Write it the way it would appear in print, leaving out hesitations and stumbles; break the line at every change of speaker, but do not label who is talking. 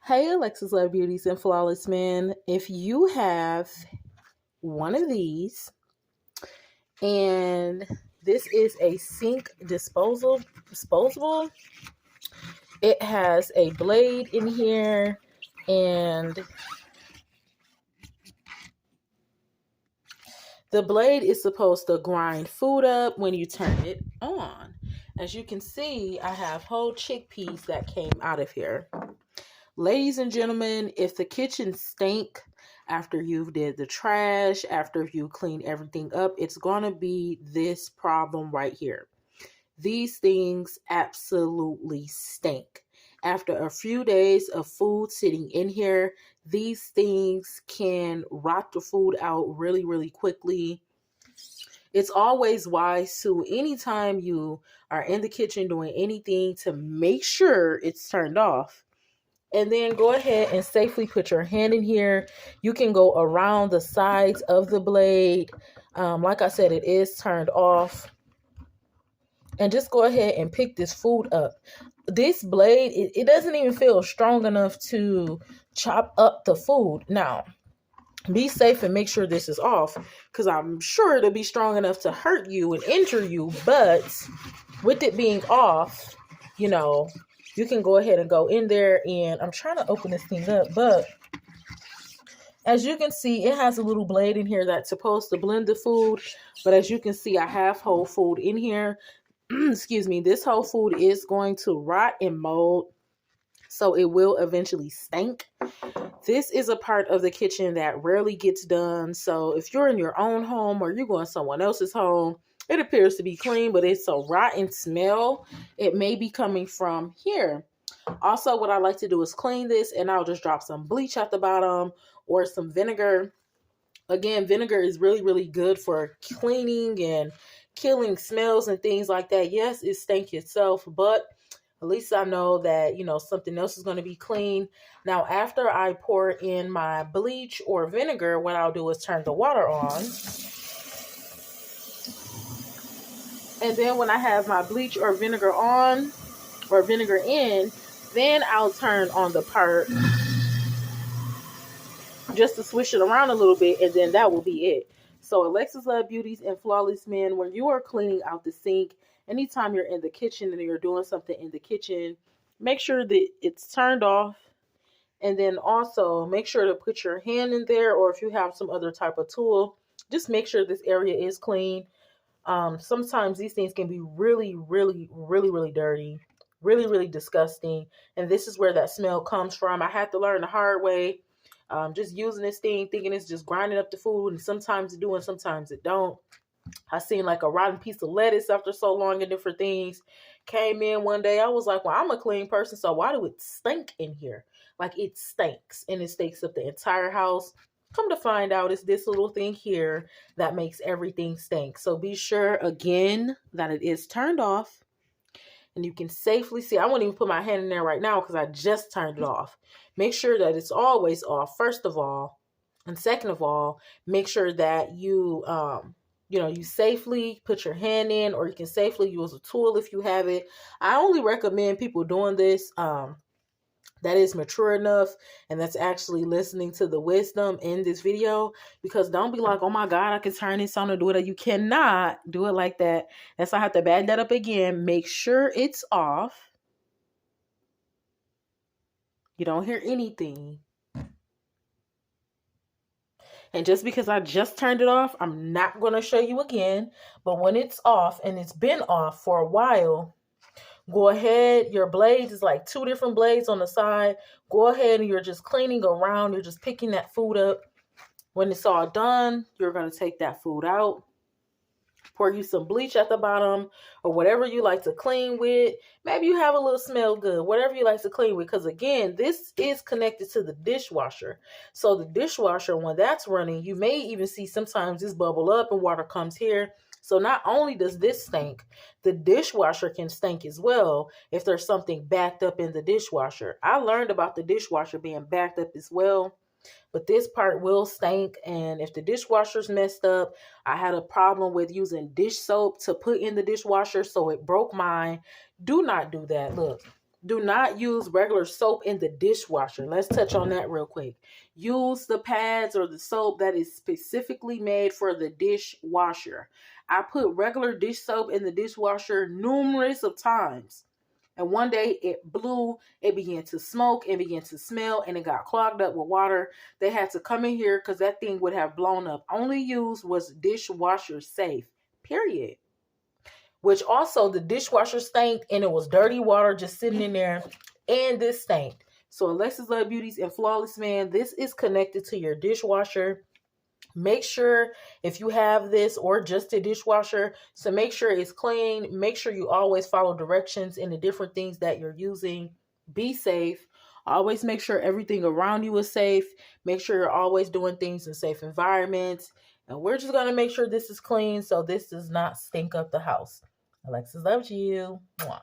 Hey, Alexus Love Beauties and Flawless Men. If you have one of these, and this is a sink disposable, it has a blade in here, and the blade is supposed to grind food up when you turn it on. As you can see, I have whole chickpeas that came out of here. Ladies and gentlemen, if the kitchen stink after you've did the trash, after you clean everything up, it's going to be this problem right here. These things absolutely stink. After a few days of food sitting in here, these things can rot the food out really, really quickly. It's always wise to, anytime you are in the kitchen doing anything, to make sure it's turned off. And then go ahead and safely put your hand in here. You can go around the sides of the blade. Like I said, it is turned off. And just go ahead and pick this food up. This blade, it doesn't even feel strong enough to chop up the food. Now, be safe and make sure this is off, because I'm sure it'll be strong enough to hurt you and injure you. But with it being off, you can go ahead and go in there, and I'm trying to open this thing up, but as you can see, it has a little blade in here that's supposed to blend the food. But as you can see, I have whole food in here. Excuse me, this whole food is going to rot and mold, so it will eventually stink. This is a part of the kitchen that rarely gets done. So if you're in your own home or you're going to someone else's home, it appears to be clean, but it's a rotten smell. It may be coming from here. Also, what I like to do is clean this, and I'll just drop some bleach at the bottom or some vinegar. Again, vinegar is really, really good for cleaning and killing smells and things like that. Yes, it stank itself, but at least I know that, something else is going to be clean. Now, after I pour in my bleach or vinegar, what I'll do is turn the water on. And then when I have my bleach or vinegar on, or vinegar in, then I'll turn on the part just to swish it around a little bit, and then that will be it. So Alexus Love Beauties and Flawless Men, when you are cleaning out the sink, anytime you're in the kitchen and you're doing something in the kitchen, make sure that it's turned off. And then also make sure to put your hand in there, or if you have some other type of tool, just make sure this area is clean. Sometimes these things can be really, really, really, really dirty, really, really disgusting. And this is where that smell comes from. I had to learn the hard way. Just using this thing, thinking it's just grinding up the food, and sometimes it do and sometimes it don't. I seen like a rotten piece of lettuce after so long and different things. Came in one day, I was like, well, I'm a clean person, so why do it stink in here? Like, it stinks, and it stinks up the entire house. Come to find out, it's this little thing here that makes everything stink. So be sure, again, that it is turned off. And you can safely see, I won't even put my hand in there right now because I just turned it off. Make sure that it's always off, first of all. And second of all, make sure that you safely put your hand in, or you can safely use a tool if you have it. I only recommend people doing this that is mature enough and that's actually listening to the wisdom in this video, because don't be like, oh my God, I can turn this on and do it. You cannot do it like that. That's why I have to back that up again. Make sure it's off. You don't hear anything. And just because I just turned it off, I'm not going to show you again. But when it's off, and it's been off for a while, go ahead. Your blades is like 2 different blades on the side. Go ahead and you're just cleaning around. You're just picking that food up. When it's all done, you're going to take that food out. Pour you some bleach at the bottom, or whatever you like to clean with. Maybe you have a little smell good, whatever you like to clean with. Because again, this is connected to the dishwasher. So the dishwasher, when that's running, you may even see sometimes this bubble up and water comes here. So not only does this stink, the dishwasher can stink as well if there's something backed up in the dishwasher. I learned about the dishwasher being backed up as well. But this part will stink, and if the dishwasher's messed up, I had a problem with using dish soap to put in the dishwasher, so it broke mine. Do not do that. Look, Do not use regular soap in the dishwasher. Let's touch on that real quick. Use the pads or the soap that is specifically made for the dishwasher. I put regular dish soap in the dishwasher numerous of times. And one day it blew, it began to smoke, it began to smell, and it got clogged up with water. They had to come in here because that thing would have blown up. Only used was dishwasher safe, period. Which also the dishwasher stank and it was dirty water just sitting in there, and this stank. So Alexus Love Beauties and Flawless Man, this is connected to your dishwasher. Make sure if you have this or just a dishwasher, so make sure it's clean. Make sure you always follow directions in the different things that you're using. Be safe. Always make sure everything around you is safe. Make sure you're always doing things in safe environments. And we're just going to make sure this is clean so this does not stink up the house. Alexus loves you. Mwah.